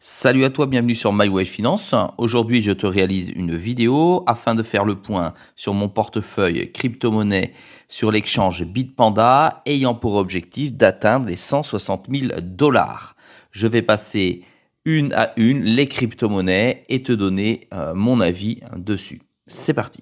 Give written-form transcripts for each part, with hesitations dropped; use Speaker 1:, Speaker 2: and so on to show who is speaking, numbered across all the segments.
Speaker 1: Salut à toi, bienvenue sur MyWay Finance. Aujourd'hui, je te réalise une vidéo afin de faire le point sur mon portefeuille crypto-monnaie sur l'exchange Bitpanda ayant pour objectif d'atteindre les 160 000 $. Je vais passer une à une les crypto-monnaies et te donner mon avis dessus. C'est parti.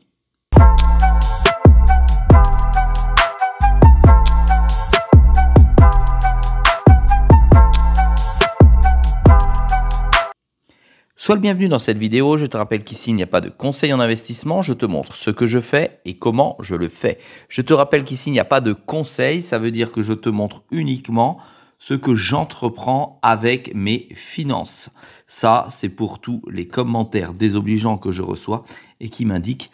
Speaker 1: Sois le bienvenu dans cette vidéo. Je te rappelle qu'ici, il n'y a pas de conseil en investissement. Je te montre ce que je fais et comment je le fais. Je te rappelle qu'ici, il n'y a pas de conseil. Ça veut dire que je te montre uniquement ce que j'entreprends avec mes finances. Ça, c'est pour tous les commentaires désobligeants que je reçois et qui m'indiquent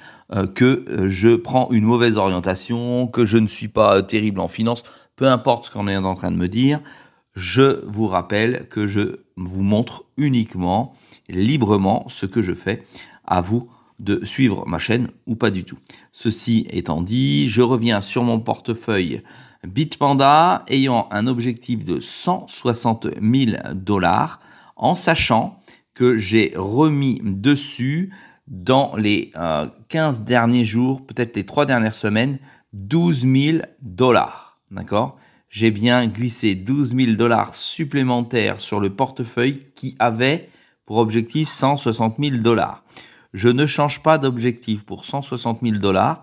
Speaker 1: que je prends une mauvaise orientation, que je ne suis pas terrible en finance. Peu importe ce qu'on est en train de me dire, je vous rappelle que je vous montre uniquement librement ce que je fais, à vous de suivre ma chaîne ou pas du tout. Ceci étant dit, je reviens sur mon portefeuille Bitpanda ayant un objectif de 160 000 $ en sachant que j'ai remis dessus dans les 15 derniers jours, peut-être les 3 dernières semaines, 12 000 $. D'accord ? J'ai bien glissé 12 000 $ supplémentaires sur le portefeuille qui avait pour objectif 160 000 $. Je ne change pas d'objectif pour 160 000 $.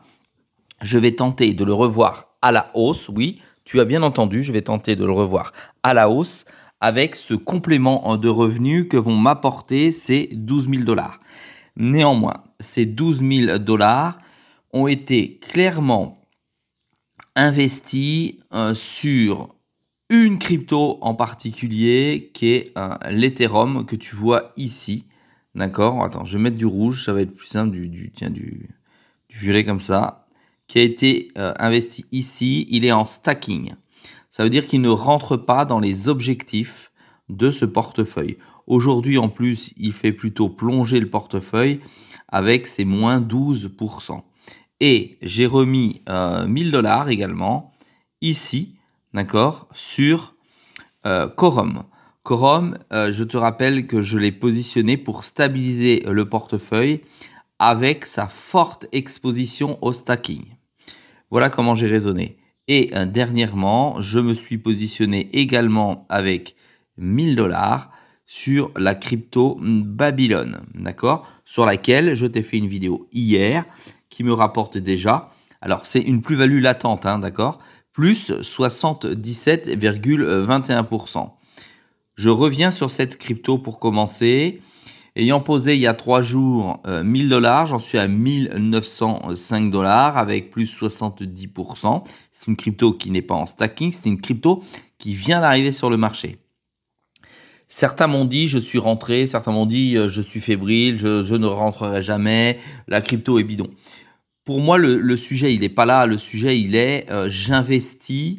Speaker 1: Je vais tenter de le revoir à la hausse. Oui, tu as bien entendu, je vais tenter de le revoir à la hausse avec ce complément de revenus que vont m'apporter ces 12 000 $. Néanmoins, ces 12 000 $ ont été clairement investis sur une crypto en particulier qui est l'Ethereum que tu vois ici. D'accord ? Attends, je vais mettre du rouge, ça va être plus simple, du violet comme ça, qui a été investi ici. Il est en stacking. Ça veut dire qu'il ne rentre pas dans les objectifs de ce portefeuille. Aujourd'hui, en plus, il fait plutôt plonger le portefeuille avec ses moins 12%. Et j'ai remis 1 000 $ également ici, d'accord, sur Quorum. Quorum, je te rappelle que je l'ai positionné pour stabiliser le portefeuille avec sa forte exposition au stacking. Voilà comment j'ai raisonné. Et dernièrement, je me suis positionné également avec 1 000 $ sur la crypto Babylon, d'accord, sur laquelle je t'ai fait une vidéo hier qui me rapporte déjà, alors c'est une plus-value latente, hein, d'accord, plus 77,21%. Je reviens sur cette crypto pour commencer. Ayant posé il y a 3 jours 1 000 $, j'en suis à 1 905 $ avec plus 70%. C'est une crypto qui n'est pas en stacking, c'est une crypto qui vient d'arriver sur le marché. Certains m'ont dit je suis rentré, certains m'ont dit je suis fébrile, je ne rentrerai jamais, la crypto est bidon. Pour moi, le sujet, il n'est pas là. Le sujet, il est j'investis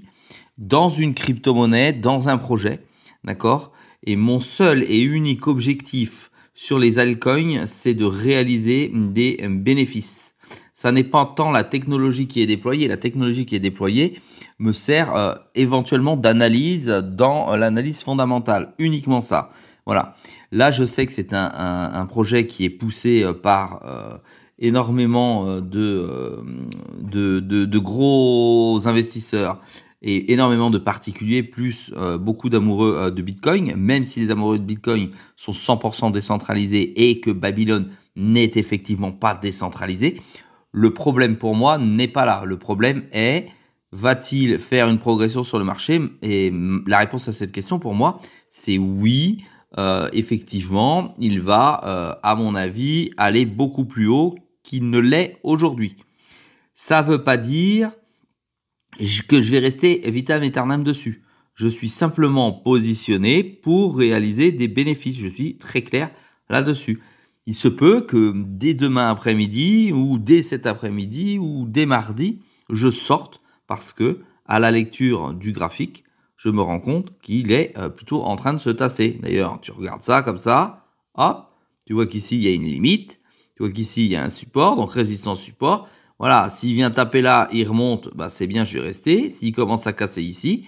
Speaker 1: dans une crypto-monnaie, dans un projet, d'accord ? Et mon seul et unique objectif sur les altcoins, c'est de réaliser des bénéfices. Ça n'est pas tant la technologie qui est déployée. La technologie qui est déployée me sert éventuellement d'analyse dans l'analyse fondamentale. Uniquement ça. Voilà. Là, je sais que c'est un projet qui est poussé par énormément de gros investisseurs et énormément de particuliers, plus beaucoup d'amoureux de Bitcoin, même si les amoureux de Bitcoin sont 100% décentralisés et que Babylon n'est effectivement pas décentralisé. Le problème pour moi n'est pas là. Le problème est, va-t-il faire une progression sur le marché ? Et la réponse à cette question pour moi, c'est oui. Effectivement, il va, à mon avis, aller beaucoup plus haut qu'il ne l'est aujourd'hui. Ça ne veut pas dire que je vais rester vitam aeternam dessus. Je suis simplement positionné pour réaliser des bénéfices. Je suis très clair là-dessus. Il se peut que dès demain après-midi ou dès cet après-midi ou dès mardi, je sorte parce que à la lecture du graphique, je me rends compte qu'il est plutôt en train de se tasser. D'ailleurs, tu regardes ça comme ça, hop, tu vois qu'ici, il y a une limite. Tu vois qu'ici, il y a un support, donc résistance-support. Voilà, s'il vient taper là, il remonte, bah c'est bien, je vais rester. S'il commence à casser ici,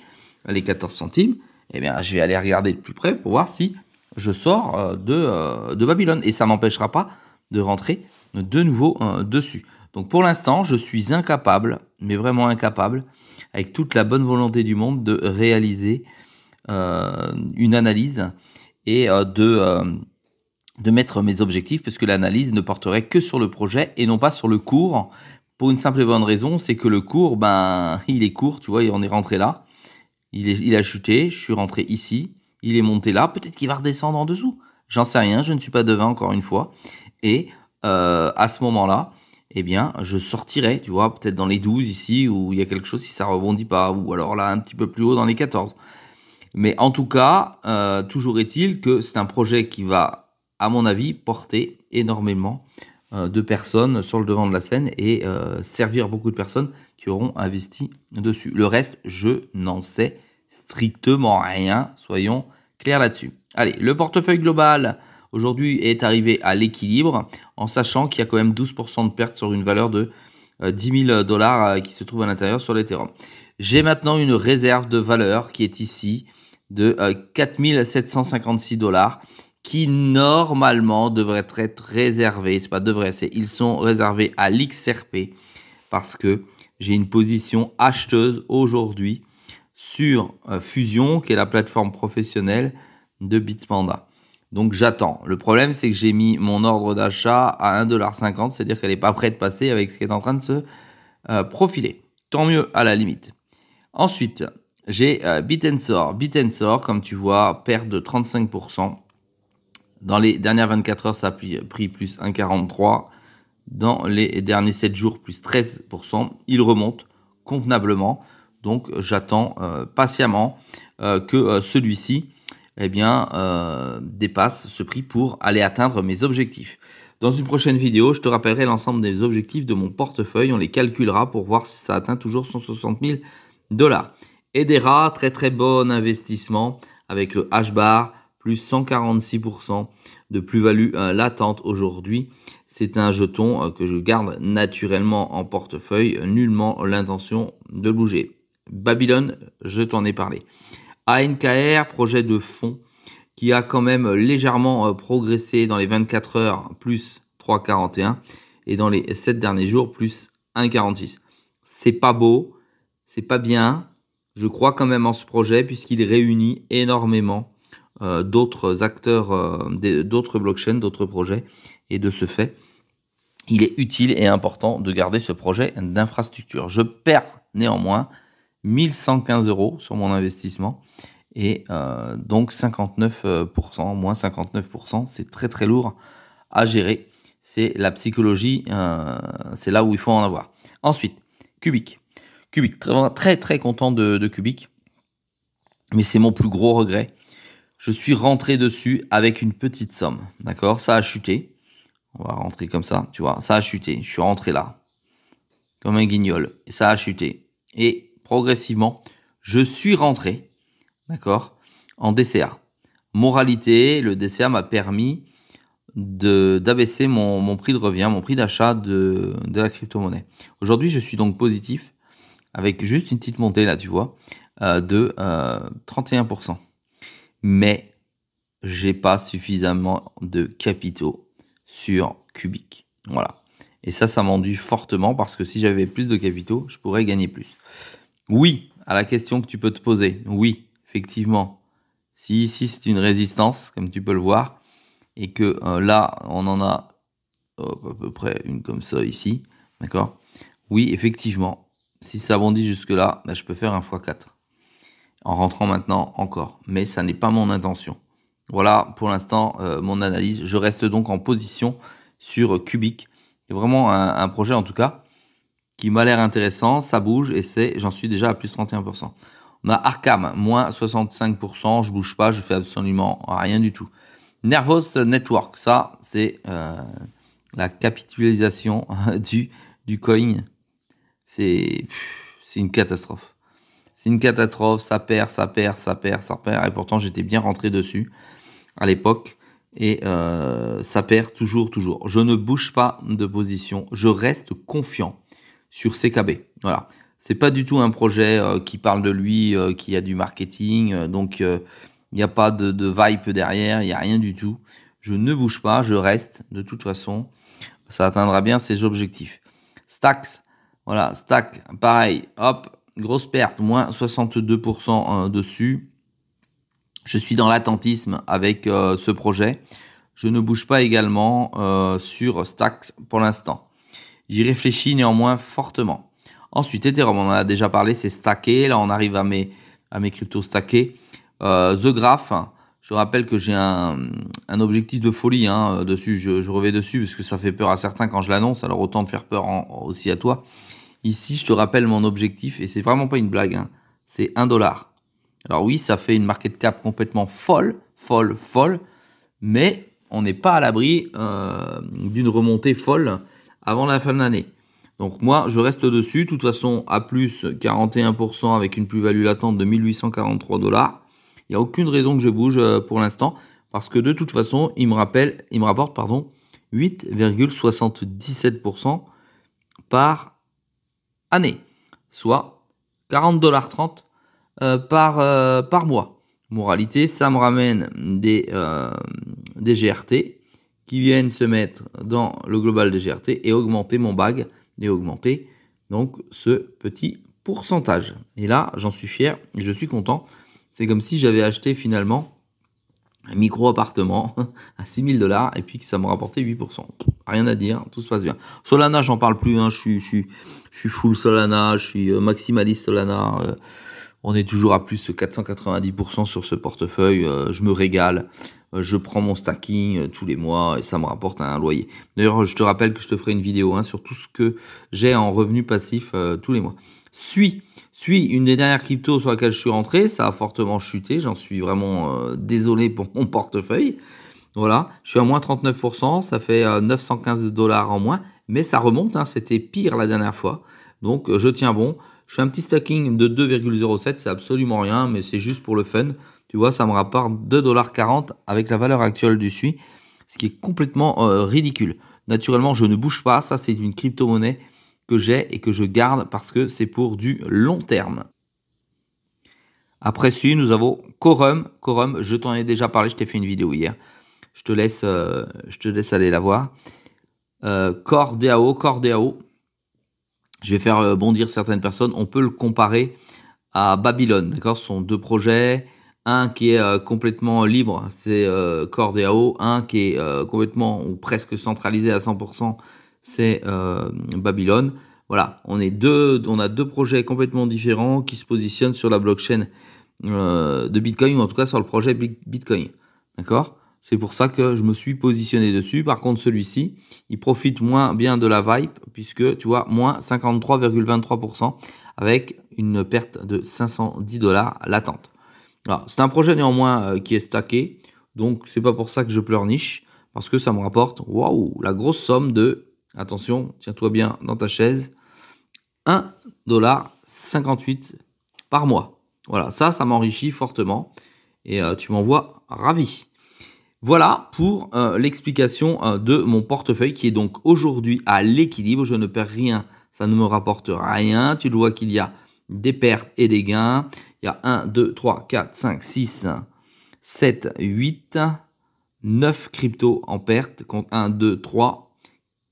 Speaker 1: les 14 centimes, eh bien, je vais aller regarder de plus près pour voir si je sors de Babylone et ça m'empêchera pas de rentrer de nouveau dessus. Donc pour l'instant, je suis incapable, mais vraiment incapable, avec toute la bonne volonté du monde, de réaliser une analyse et de mettre mes objectifs, parce que l'analyse ne porterait que sur le projet et non pas sur le cours, pour une simple et bonne raison, c'est que le cours, ben, il est court, tu vois, et on est rentré là, il a chuté, je suis rentré ici, il est monté là, peut-être qu'il va redescendre en dessous, j'en sais rien, je ne suis pas devin encore une fois, et à ce moment-là, eh bien, je sortirai, tu vois, peut-être dans les 12 ici, où il y a quelque chose si ça rebondit pas, ou alors là, un petit peu plus haut dans les 14. Mais en tout cas, toujours est-il que c'est un projet qui va, à mon avis, porter énormément de personnes sur le devant de la scène et servir beaucoup de personnes qui auront investi dessus. Le reste, je n'en sais strictement rien, soyons clairs là-dessus. Allez, le portefeuille global aujourd'hui est arrivé à l'équilibre en sachant qu'il y a quand même 12% de perte sur une valeur de 10 000 $ qui se trouve à l'intérieur sur l'Ethereum. J'ai maintenant une réserve de valeur qui est ici de 4 756 $ qui normalement devraient être réservés, c'est pas devrait, c'est ils sont réservés à l'XRP parce que j'ai une position acheteuse aujourd'hui sur Fusion, qui est la plateforme professionnelle de Bitpanda. Donc j'attends. Le problème, c'est que j'ai mis mon ordre d'achat à 1,50 $, c'est-à-dire qu'elle n'est pas prête de passer avec ce qui est en train de se profiler. Tant mieux à la limite. Ensuite, j'ai Bit&Sor. Bit&Sor, comme tu vois, perte de 35%. Dans les dernières 24 heures, ça a pris plus 1,43. Dans les derniers 7 jours, plus 13%. Il remonte convenablement. Donc, j'attends patiemment que celui-ci dépasse ce prix pour aller atteindre mes objectifs. Dans une prochaine vidéo, je te rappellerai l'ensemble des objectifs de mon portefeuille. On les calculera pour voir si ça atteint toujours 160 000 $. Hedera, très très bon investissement avec le H-bar, plus 146% de plus-value latente aujourd'hui. C'est un jeton que je garde naturellement en portefeuille, nullement l'intention de bouger. Babylone, je t'en ai parlé. ANKR, projet de fonds qui a quand même légèrement progressé dans les 24 heures, plus 3,41 et dans les 7 derniers jours, plus 1,46. C'est pas beau, c'est pas bien. Je crois quand même en ce projet puisqu'il réunit énormément d'autres acteurs, d'autres blockchains, d'autres projets. Et de ce fait, il est utile et important de garder ce projet d'infrastructure. Je perds néanmoins 1115 € sur mon investissement. Et donc 59%, moins 59%, c'est très très lourd à gérer. C'est la psychologie, c'est là où il faut en avoir. Ensuite, Cubic. Cubic, très très content de Cubic, mais c'est mon plus gros regret. Je suis rentré dessus avec une petite somme, d'accord? Ça a chuté. On va rentrer comme ça, tu vois, ça a chuté. Je suis rentré là, comme un guignol, et ça a chuté. Et progressivement, je suis rentré, d'accord, en DCA. Moralité, le DCA m'a permis d'abaisser mon prix de revient, mon prix d'achat de la crypto-monnaie. Aujourd'hui, je suis donc positif avec juste une petite montée, là, tu vois, de 31%. Mais j'ai pas suffisamment de capitaux sur Cubic. Voilà. Et ça m'enduit fortement parce que si j'avais plus de capitaux, je pourrais gagner plus. Oui, à la question que tu peux te poser. Oui, effectivement. Si ici c'est une résistance, comme tu peux le voir, et que là on en a à peu près une comme ça ici, d'accord? Oui, effectivement, si ça bondit jusque là, je peux faire un x4 en rentrant maintenant encore, mais ça n'est pas mon intention. Voilà pour l'instant mon analyse. Je reste donc en position sur Cubic. C'est vraiment un projet en tout cas qui m'a l'air intéressant, ça bouge et j'en suis déjà à plus 31%. On a Arkham, moins 65%, je bouge pas, je fais absolument rien du tout. Nervos Network, ça c'est la capitalisation du coin. C'est une catastrophe. C'est une catastrophe, ça perd, et pourtant j'étais bien rentré dessus à l'époque. Et ça perd toujours. Je ne bouge pas de position, je reste confiant sur CKB. Voilà. C'est pas du tout un projet qui parle de lui, qui a du marketing. Donc, Il n'y a pas de vibe derrière, il n'y a rien du tout. Je ne bouge pas, je reste. De toute façon, ça atteindra bien ses objectifs. Stacks, voilà, Stack, pareil, hop, grosse perte, moins 62% dessus. Je suis dans l'attentisme avec ce projet. Je ne bouge pas également sur Stacks pour l'instant. J'y réfléchis néanmoins fortement. Ensuite, Ethereum, on en a déjà parlé, c'est stacké. Là, on arrive à mes cryptos stackés. The Graph, je rappelle que j'ai un objectif de folie dessus. Je reviens dessus parce que ça fait peur à certains quand je l'annonce. Alors autant de faire peur aussi à toi. Ici, je te rappelle mon objectif et c'est vraiment pas une blague. C'est 1 $. Alors oui, ça fait une market cap complètement folle. Mais on n'est pas à l'abri d'une remontée folle avant la fin de l'année. Donc moi, je reste dessus. De toute façon, à plus 41% avec une plus-value latente de 1843 $. Il n'y a aucune raison que je bouge pour l'instant parce que de toute façon, il me rapporte 8,77% par année, soit 40,30 $ par mois. Moralité, ça me ramène des GRT qui viennent se mettre dans le global des GRT et augmenter mon bag et augmenter donc ce petit pourcentage. Et là, j'en suis fier et je suis content. C'est comme si j'avais acheté finalement un micro-appartement à 6 000 $ et puis que ça me rapportait 8%. Rien à dire, tout se passe bien. Solana, j'en parle plus. Je suis full Solana, je suis maximaliste Solana. On est toujours à plus de 490% sur ce portefeuille. Je me régale. Je prends mon stacking tous les mois et ça me rapporte un loyer. D'ailleurs, je te rappelle que je te ferai une vidéo sur tout ce que j'ai en revenu passif tous les mois. Suis une des dernières cryptos sur laquelle je suis rentré. Ça a fortement chuté. J'en suis vraiment désolé pour mon portefeuille. Voilà, je suis à moins 39%. Ça fait 915 $ en moins. Mais ça remonte. C'était pire la dernière fois. Donc, je tiens bon. Je fais un petit stacking de 2,07. C'est absolument rien, mais c'est juste pour le fun. Tu vois, ça me rapporte 2,40 $ avec la valeur actuelle du SUI, ce qui est complètement ridicule. Naturellement, je ne bouge pas. Ça, c'est une crypto-monnaie que j'ai et que je garde parce que c'est pour du long terme. Après SUI, nous avons Quorum. Quorum, je t'en ai déjà parlé, je t'ai fait une vidéo hier. Je te laisse aller la voir. Core DAO. Je vais faire bondir certaines personnes. On peut le comparer à Babylone. D'accord, ce sont deux projets. Un qui est complètement libre, c'est Core DAO. Un qui est complètement ou presque centralisé à 100%, c'est Babylone. Voilà, on a deux projets complètement différents qui se positionnent sur la blockchain de Bitcoin, ou en tout cas sur le projet Bitcoin. D'accord ? C'est pour ça que je me suis positionné dessus. Par contre, celui-ci, il profite moins bien de la vibe, puisque tu vois, moins 53,23% avec une perte de 510 $ latente. C'est un projet néanmoins qui est stacké, donc c'est pas pour ça que je pleurniche, parce que ça me rapporte, waouh, la grosse somme de, attention, tiens-toi bien dans ta chaise, 1,58 $ par mois. Voilà, ça m'enrichit fortement et tu m'envoies ravi. Voilà pour l'explication de mon portefeuille qui est donc aujourd'hui à l'équilibre. Je ne perds rien, ça ne me rapporte rien. Tu vois qu'il y a des pertes et des gains. Il y a 1, 2, 3, 4, 5, 6, 7, 8, 9 cryptos en perte contre 1, 2, 3,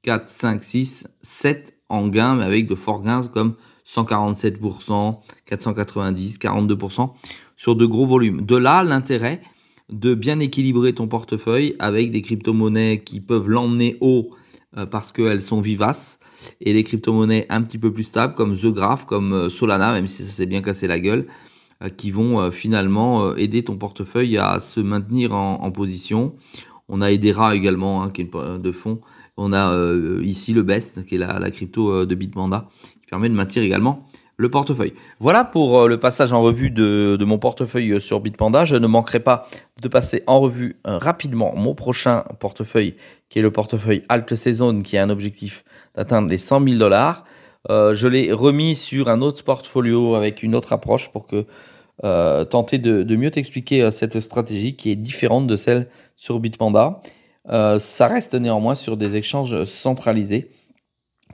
Speaker 1: 4, 5, 6, 7 en gain, mais avec de forts gains comme 147%, 490, 42% sur de gros volumes. De là, l'intérêt de bien équilibrer ton portefeuille avec des crypto-monnaies qui peuvent l'emmener haut parce qu'elles sont vivaces, et des crypto-monnaies un petit peu plus stables comme The Graph, comme Solana, même si ça s'est bien cassé la gueule, qui vont finalement aider ton portefeuille à se maintenir en position. On a Hedera également, qui est de fond. On a ici le Best, qui est la crypto de Bitpanda, qui permet de maintenir également le portefeuille. Voilà pour le passage en revue de mon portefeuille sur Bitpanda. Je ne manquerai pas de passer en revue rapidement mon prochain portefeuille, qui est le portefeuille Alt Season, qui a un objectif d'atteindre les 100 000 $. Je l'ai remis sur un autre portfolio avec une autre approche pour que tenter de mieux t'expliquer cette stratégie qui est différente de celle sur Bitpanda. Ça reste néanmoins sur des échanges centralisés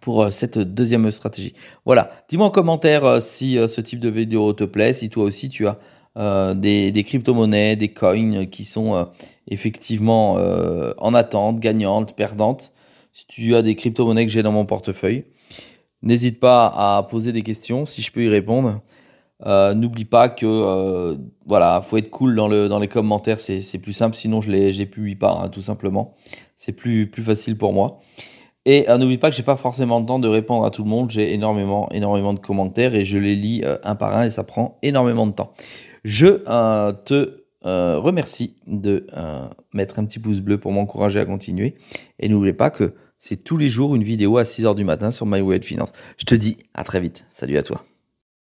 Speaker 1: pour cette deuxième stratégie. Voilà, dis-moi en commentaire si ce type de vidéo te plaît, si toi aussi tu as des crypto-monnaies, des coins qui sont effectivement en attente, gagnantes, perdantes. Si tu as des crypto-monnaies que j'ai dans mon portefeuille, n'hésite pas à poser des questions si je peux y répondre. N'oublie pas que voilà, faut être cool dans les commentaires, c'est plus simple, sinon je les publie pas, hein, tout simplement. C'est plus facile pour moi. Et n'oublie pas que j'ai pas forcément le temps de répondre à tout le monde, j'ai énormément de commentaires et je les lis un par un et ça prend énormément de temps. Je te remercie de mettre un petit pouce bleu pour m'encourager à continuer. Et n'oubliez pas que c'est tous les jours une vidéo à 6 h du matin sur My Way of Finance. Je te dis à très vite. Salut à toi.